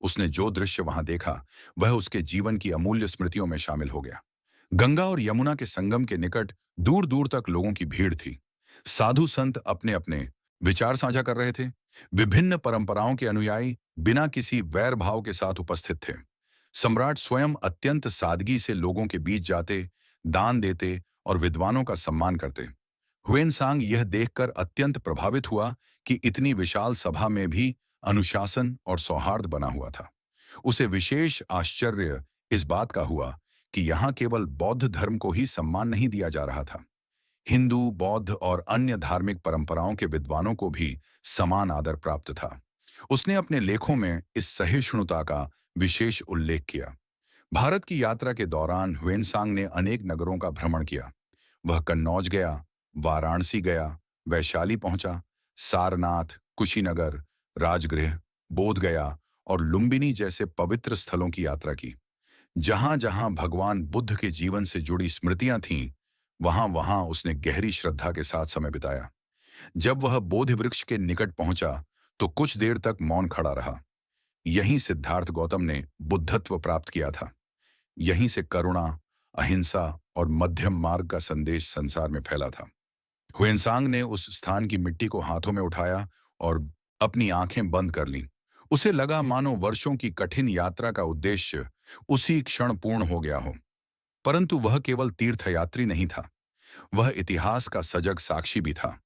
A: उसने जो दृश्य वहां देखा, वह उसके जीवन की अमूल्य स्मृतियों में शामिल हो गया। गंगा और यमुना के संगम के निकट दूर दूर तक लोगों की भीड़ थी। साधु संत अपने अपने विचार साझा कर रहे थे। विभिन्न परंपराओं के अनुयायी बिना किसी वैर भाव के साथ उपस्थित थे। सम्राट स्वयं अत्यंत सादगी से लोगों के बीच जाते, दान देते और विद्वानों का सम्मान करते। ह्वेनसांग यह देखकर अत्यंत प्रभावित हुआ कि इतनी विशाल सभा में भी अनुशासन और सौहार्द बना हुआ था। उसे विशेष आश्चर्य इस बात का हुआ कि यहाँ केवल बौद्ध धर्म को ही सम्मान नहीं दिया जा रहा था। हिंदू, बौद्ध और अन्य धार्मिक परंपराओं के विद्वानों को भी समान आदर प्राप्त था। उसने अपने लेखों में इस सहिष्णुता का विशेष उल्लेख किया। भारत की यात्रा के दौरान ह्वेनसांग ने अनेक नगरों का भ्रमण किया। वह कन्नौज गया, वाराणसी गया, वैशाली पहुंचा, सारनाथ, कुशीनगर, राजगृह, बोध गया और लुम्बिनी जैसे पवित्र स्थलों की यात्रा की। जहां जहां भगवान बुद्ध के जीवन से जुड़ी स्मृतियां थीं, वहां वहां उसने गहरी श्रद्धा के साथ समय बिताया। जब वह बोधि वृक्ष के निकट पहुंचा तो कुछ देर तक मौन खड़ा रहा। यहीं सिद्धार्थ गौतम ने बुद्धत्व प्राप्त किया था। यहीं से करुणा, अहिंसा और मध्यम मार्ग का संदेश संसार में फैला था। ह्वेनसांग ने उस स्थान की मिट्टी को हाथों में उठाया और अपनी आंखें बंद कर लीं। उसे लगा मानो वर्षों की कठिन यात्रा का उद्देश्य उसी क्षण पूर्ण हो गया हो। परंतु वह केवल तीर्थयात्री नहीं था, वह इतिहास का सजग साक्षी भी था।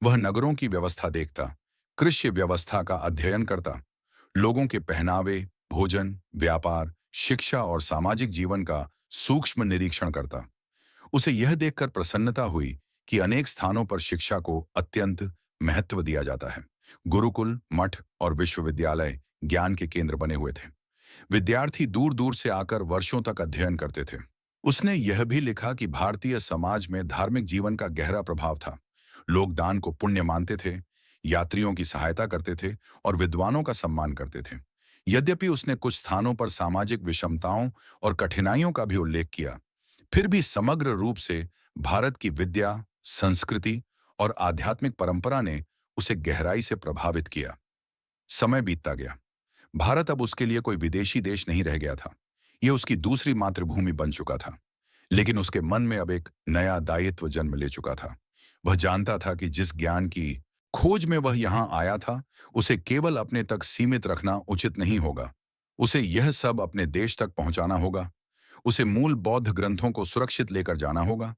A: वह नगरों की व्यवस्था देखता, कृषि व्यवस्था का अध्ययन करता, लोगों के पहनावे, भोजन, व्यापार, शिक्षा और सामाजिक जीवन का सूक्ष्म निरीक्षण करता। उसे यह देखकर प्रसन्नता हुई कि अनेक स्थानों पर शिक्षा को अत्यंत महत्व दिया जाता है। गुरुकुल, मठ और विश्वविद्यालय ज्ञान के केंद्र बने हुए थे। विद्यार्थी दूर दूर से आकर वर्षों तक अध्ययन करते थे। उसने यह भी लिखा कि भारतीय समाज में धार्मिक जीवन का गहरा प्रभाव था। लोग दान को पुण्य मानते थे, यात्रियों की सहायता करते थे और विद्वानों का सम्मान करते थे। यद्यपि उसने कुछ स्थानों पर सामाजिक विषमताओं और कठिनाइयों का भी उल्लेख किया, फिर भी समग्र रूप से भारत की विद्या, संस्कृति और आध्यात्मिक परंपरा ने उसे गहराई से प्रभावित किया। समय बीतता गया। भारत अब उसके लिए कोई विदेशी देश नहीं रह गया था। यह उसकी दूसरी मातृभूमि बन चुका था। लेकिन उसके मन में अब एक नया दायित्व जन्म ले चुका था। वह जानता था कि जिस ज्ञान की खोज में वह यहां आया था, उसे केवल अपने तक सीमित रखना उचित नहीं होगा। उसे यह सब अपने देश तक पहुंचाना होगा। उसे मूल बौद्ध ग्रंथों को सुरक्षित लेकर जाना होगा।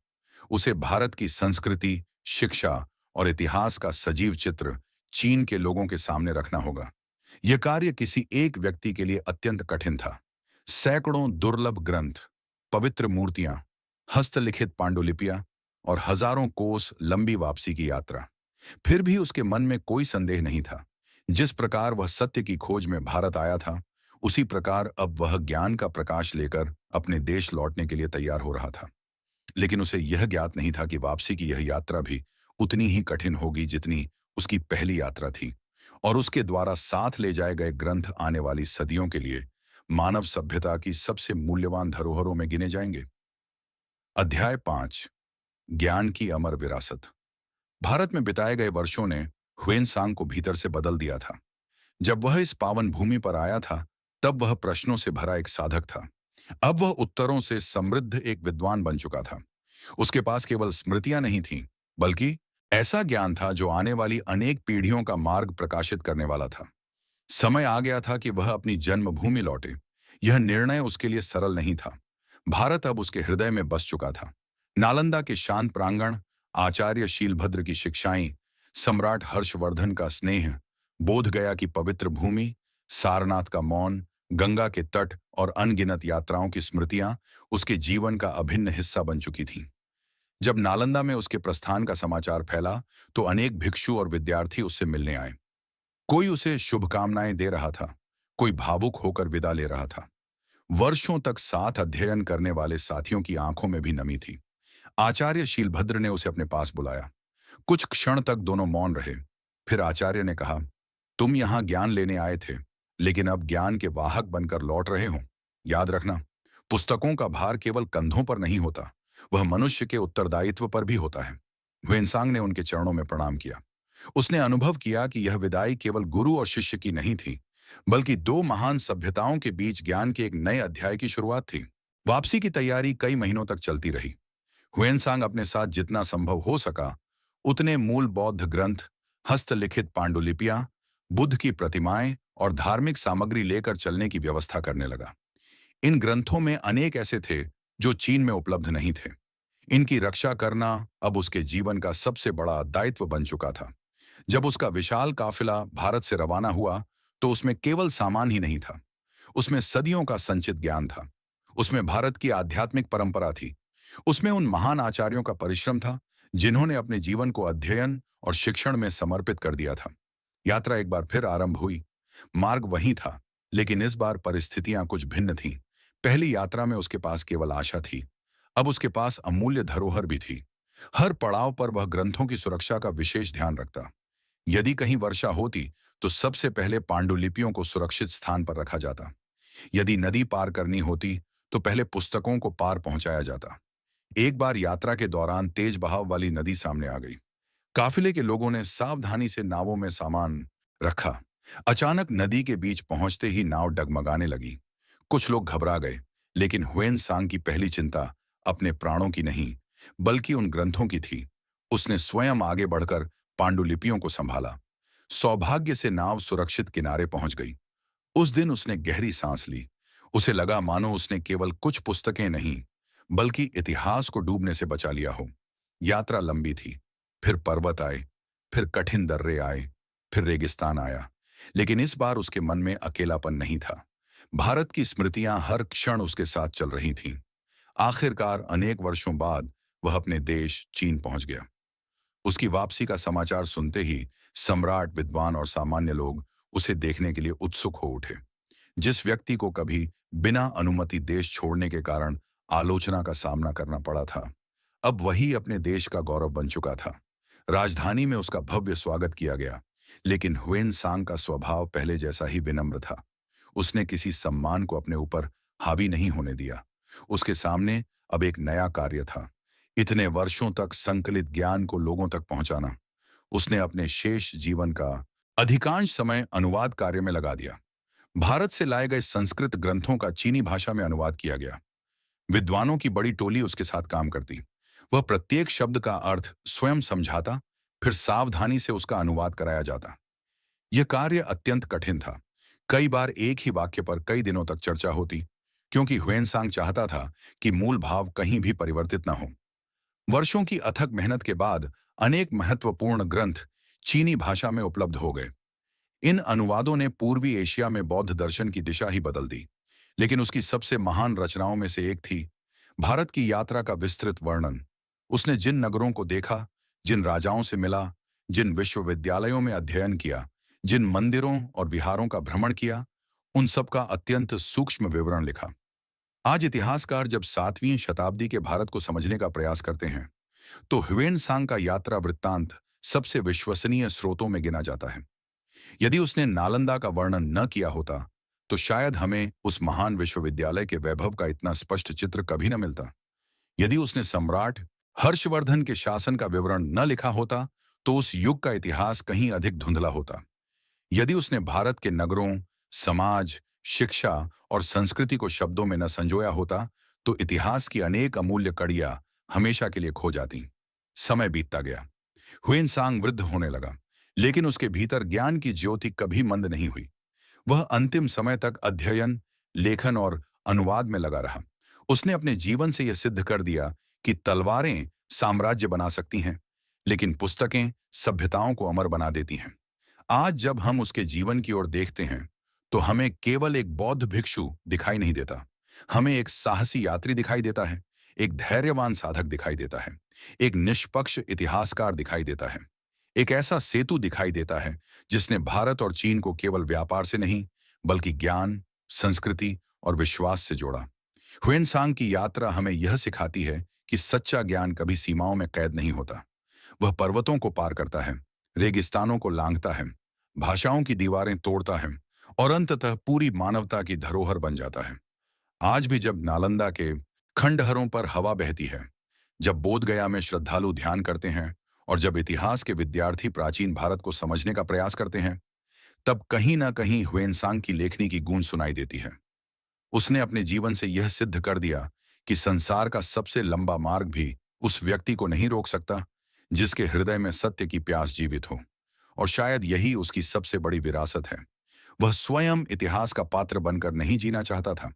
A: उसे भारत की संस्कृति, शिक्षा और इतिहास का सजीव चित्र चीन के लोगों के सामने रखना होगा। यह कार्य किसी एक व्यक्ति के लिए अत्यंत कठिन था। सैकड़ों दुर्लभ ग्रंथ, पवित्र मूर्तियां, हस्तलिखित पांडुलिपियां और हजारों कोस लंबी वापसी की यात्रा। फिर भी उसके मन में कोई संदेह नहीं था। जिस प्रकार वह सत्य की खोज में भारत आया था, उसी प्रकार अब वह ज्ञान का प्रकाश लेकर अपने देश लौटने के लिए तैयार हो रहा था। लेकिन उसे यह ज्ञात नहीं था कि वापसी की यह यात्रा भी उतनी ही कठिन होगी जितनी उसकी पहली यात्रा थी, और उसके द्वारा साथ ले जाए गए ग्रंथ आने वाली सदियों के लिए मानव सभ्यता की सबसे मूल्यवान धरोहरों में गिने जाएंगे। अध्याय 5, ज्ञान की अमर विरासत। भारत में बिताए गए वर्षों ने ह्वेनसांग को भीतर से बदल दिया था। जब वह इस पावन भूमि पर आया था, तब वह प्रश्नों से भरा एक साधक था। अब वह उत्तरों से समृद्ध एक विद्वान बन चुका था। उसके पास केवल स्मृतियां नहीं थीं, बल्कि ऐसा ज्ञान था जो आने वाली अनेक पीढ़ियों का मार्ग प्रकाशित करने वाला था। समय आ गया था कि वह अपनी जन्मभूमि लौटे। यह निर्णय उसके लिए सरल नहीं था। भारत अब उसके हृदय में बस चुका था। नालंदा के शांत प्रांगण, आचार्य शीलभद्र की शिक्षाएं, सम्राट हर्षवर्धन का स्नेह, बोध गया की पवित्र भूमि, सारनाथ का मौन, गंगा के तट और अनगिनत यात्राओं की स्मृतियां उसके जीवन का अभिन्न हिस्सा बन चुकी थीं। जब नालंदा में उसके प्रस्थान का समाचार फैला, तो अनेक भिक्षु और विद्यार्थी उससे मिलने आए। कोई उसे शुभकामनाएं दे रहा था, कोई भावुक होकर विदा ले रहा था। वर्षों तक साथ अध्ययन करने वाले साथियों की आंखों में भी नमी थी। आचार्य शीलभद्र ने उसे अपने पास बुलाया। कुछ क्षण तक दोनों मौन रहे। फिर आचार्य ने कहा, तुम यहां ज्ञान लेने आए थे, लेकिन अब ज्ञान के वाहक बनकर लौट रहे हो। याद रखना, पुस्तकों का भार केवल कंधों पर नहीं होता, वह मनुष्य के उत्तरदायित्व पर भी होता है। ह्वेनसांग ने उनके चरणों में प्रणाम किया। उसने अनुभव किया कि यह विदाई केवल गुरु और शिष्य की नहीं थी, बल्कि दो महान सभ्यताओं के बीच ज्ञान के एक नए अध्याय की शुरुआत थी। वापसी की तैयारी कई महीनों तक चलती रही। ह्वेनसांग अपने साथ जितना संभव हो सका उतने मूल बौद्ध ग्रंथ, हस्तलिखित पांडुलिपियां, बुद्ध की प्रतिमाएं और धार्मिक सामग्री लेकर चलने की व्यवस्था करने लगा। इन ग्रंथों में अनेक ऐसे थे जो चीन में उपलब्ध नहीं थे। इनकी रक्षा करना अब उसके जीवन का सबसे बड़ा दायित्व बन चुका था। जब उसका विशाल काफिला भारत से रवाना हुआ, तो उसमें केवल सामान ही नहीं था, उसमें सदियों का संचित ज्ञान था। उसमें भारत की आध्यात्मिक परंपरा थी। उसमें उन महान आचार्यों का परिश्रम था जिन्होंने अपने जीवन को अध्ययन और शिक्षण में समर्पित कर दिया था। यात्रा एक बार फिर आरंभ हुई। मार्ग वही था, लेकिन इस बार परिस्थितियां कुछ भिन्न थीं। पहली यात्रा में उसके पास केवल आशा थी, अब उसके पास अमूल्य धरोहर भी थी। हर पड़ाव पर वह ग्रंथों की सुरक्षा का विशेष ध्यान रखता। यदि कहीं वर्षा होती, तो सबसे पहले पांडुलिपियों को सुरक्षित स्थान पर रखा जाता। यदि नदी पार करनी होती, तो पहले पुस्तकों को पार पहुंचाया जाता। एक बार यात्रा के दौरान तेज बहाव वाली नदी सामने आ गई। काफिले के लोगों ने सावधानी से नावों में सामान रखा। अचानक नदी के बीच पहुंचते ही नाव डगमगाने लगी। कुछ लोग घबरा गए, लेकिन ह्वेनसांग की पहली चिंता अपने प्राणों की नहीं, बल्कि उन ग्रंथों की थी। उसने स्वयं आगे बढ़कर पांडुलिपियों को संभाला। सौभाग्य से नाव सुरक्षित किनारे पहुंच गई। उस दिन उसने गहरी सांस ली। उसे लगा मानो उसने केवल कुछ पुस्तकें नहीं, बल्कि इतिहास को डूबने से बचा लिया हो। यात्रा लंबी थी, फिर पर्वत आए, फिर कठिन दर्रे आए, फिर रेगिस्तान आया। लेकिन इस बार उसके मन में अकेलापन नहीं था। भारत की स्मृतियां हर क्षण उसके साथ चल रही थीं। आखिरकार अनेक वर्षों बाद वह अपने देश चीन पहुंच गया। उसकी वापसी का समाचार सुनते ही सम्राट, विद्वान और सामान्य लोग उसे देखने के लिए उत्सुक हो उठे। जिस व्यक्ति को कभी बिना अनुमति देश छोड़ने के कारण आलोचना का सामना करना पड़ा था, अब वही अपने देश का गौरव बन चुका था। राजधानी में उसका भव्य स्वागत किया गया, लेकिन हुएन सांग का स्वभाव पहले जैसा ही विनम्र था। उसने किसी सम्मान को अपने ऊपर हावी नहीं होने दिया। उसके सामने अब एक नया कार्य था, इतने वर्षों तक संकलित ज्ञान को लोगों तक पहुंचाना। उसने अपने शेष जीवन का अधिकांश समय अनुवाद कार्य में लगा दिया। भारत से लाए गए संस्कृत ग्रंथों का चीनी भाषा में अनुवाद किया गया। विद्वानों की बड़ी टोली उसके साथ काम करती। वह प्रत्येक शब्द का अर्थ स्वयं समझाता, फिर सावधानी से उसका अनुवाद कराया जाता। यह कार्य अत्यंत कठिन था। कई बार एक ही वाक्य पर कई दिनों तक चर्चा होती, क्योंकि ह्वेनसांग चाहता था कि मूल भाव कहीं भी परिवर्तित न हो। वर्षों की अथक मेहनत के बाद अनेक महत्वपूर्ण ग्रंथ चीनी भाषा में उपलब्ध हो गए। इन अनुवादों ने पूर्वी एशिया में बौद्ध दर्शन की दिशा ही बदल दी। लेकिन उसकी सबसे महान रचनाओं में से एक थी भारत की यात्रा का विस्तृत वर्णन। उसने जिन नगरों को देखा, जिन राजाओं से मिला, जिन विश्वविद्यालयों में अध्ययन किया, जिन मंदिरों और विहारों का भ्रमण किया, उन सब का अत्यंत सूक्ष्म विवरण लिखा। आज इतिहासकार जब 7वीं शताब्दी के भारत को समझने का प्रयास करते हैं, तो ह्वेनसांग का यात्रा वृत्तांत सबसे विश्वसनीय स्रोतों में गिना जाता है। यदि उसने नालंदा का वर्णन न किया होता, तो शायद हमें उस महान विश्वविद्यालय के वैभव का इतना स्पष्ट चित्र कभी न मिलता। यदि उसने सम्राट हर्षवर्धन के शासन का विवरण न लिखा होता, तो उस युग का इतिहास कहीं अधिक धुंधला होता। यदि उसने भारत के नगरों, समाज, शिक्षा और संस्कृति को शब्दों में न संजोया होता, तो इतिहास की अनेक अमूल्य कड़ियां हमेशा के लिए खो जाती। समय बीतता गया। ह्वेनसांग वृद्ध होने लगा, लेकिन उसके भीतर ज्ञान की ज्योति कभी मंद नहीं हुई। वह अंतिम समय तक अध्ययन, लेखन और अनुवाद में लगा रहा। उसने अपने जीवन से यह सिद्ध कर दिया कि तलवारें साम्राज्य बना सकती हैं, लेकिन पुस्तकें सभ्यताओं को अमर बना देती हैं। आज जब हम उसके जीवन की ओर देखते हैं, तो हमें केवल एक बौद्ध भिक्षु दिखाई नहीं देता। हमें एक साहसी यात्री दिखाई देता है, एक धैर्यवान साधक दिखाई देता है, एक निष्पक्ष इतिहासकार दिखाई देता है, एक ऐसा सेतु दिखाई देता है जिसने भारत और चीन को केवल व्यापार से नहीं, बल्कि ज्ञान, संस्कृति और विश्वास से जोड़ा। ह्वेनसांग की यात्रा हमें यह सिखाती है कि सच्चा ज्ञान कभी सीमाओं में कैद नहीं होता। वह पर्वतों को पार करता है, रेगिस्तानों को लांघता है, भाषाओं की दीवारें तोड़ता है और अंततः पूरी मानवता की धरोहर बन जाता है। आज भी जब नालंदा के खंडहरों पर हवा बहती है, जब बोधगया में श्रद्धालु ध्यान करते हैं और जब इतिहास के विद्यार्थी प्राचीन भारत को समझने का प्रयास करते हैं, तब कहीं ना कहीं ह्वेनसांग की लेखनी की गूंज सुनाई देती है। उसने अपने जीवन से यह सिद्ध कर दिया कि संसार का सबसे लंबा मार्ग भी उस व्यक्ति को नहीं रोक सकता जिसके हृदय में सत्य की प्यास जीवित हो। और शायद यही उसकी सबसे बड़ी विरासत है। वह स्वयं इतिहास का पात्र बनकर नहीं जीना चाहता था।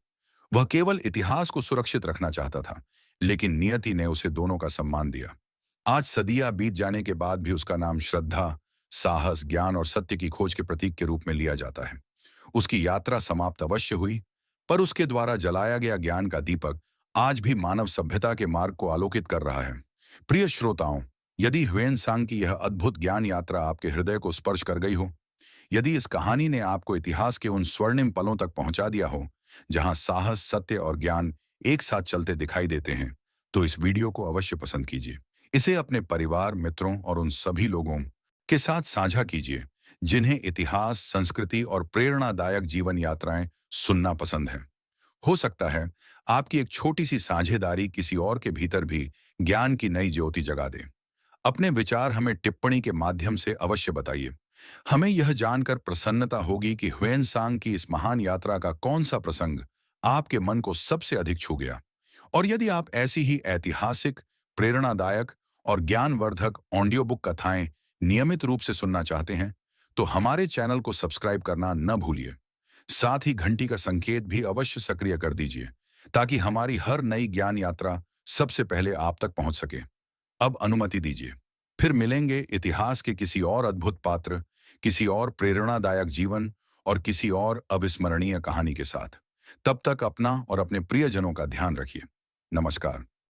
A: वह केवल इतिहास को सुरक्षित रखना चाहता था, लेकिन नियति ने उसे दोनों का सम्मान दिया। आज सदियां बीत जाने के बाद भी उसका नाम श्रद्धा, साहस, ज्ञान और सत्य की खोज के प्रतीक के रूप में लिया जाता है। उसकी यात्रा समाप्त अवश्य हुई, पर उसके द्वारा जलाया गया ज्ञान का दीपक आज भी मानव सभ्यता के मार्ग को आलोकित कर रहा है। प्रिय श्रोताओं, यदि ह्वेनसांग की यह अद्भुत ज्ञान यात्रा आपके हृदय को स्पर्श कर गई हो, यदि इस कहानी ने आपको इतिहास के उन स्वर्णिम पलों तक पहुंचा दिया हो जहां साहस, सत्य और ज्ञान एक साथ चलते दिखाई देते हैं, तो इस वीडियो को अवश्य पसंद कीजिए। इसे अपने परिवार, मित्रों और उन सभी लोगों के साथ साझा कीजिए जिन्हें इतिहास, संस्कृति और प्रेरणादायक जीवन यात्राएं सुनना पसंद है। हो सकता है आपकी एक छोटी सी साझेदारी किसी और के भीतर भी ज्ञान की नई ज्योति जगा दे। अपने विचार हमें टिप्पणी के माध्यम से अवश्य बताइए। हमें यह जानकर प्रसन्नता होगी कि ह्वेनसांग की इस महान यात्रा का कौन सा प्रसंग आपके मन को सबसे अधिक छू गया। और यदि आप ऐसी ही ऐतिहासिक, प्रेरणादायक और ज्ञानवर्धक ऑडियो बुक कथाएं नियमित रूप से सुनना चाहते हैं, तो हमारे चैनल को सब्सक्राइब करना न भूलिए। साथ ही घंटी का संकेत भी अवश्य सक्रिय कर दीजिए, ताकि हमारी हर नई ज्ञान यात्रा सबसे पहले आप तक पहुंच सके। अब अनुमति दीजिए, फिर मिलेंगे इतिहास के किसी और अद्भुत पात्र, किसी और प्रेरणादायक जीवन और किसी और अविस्मरणीय कहानी के साथ। तब तक अपना और अपने प्रियजनों का ध्यान रखिए। नमस्कार।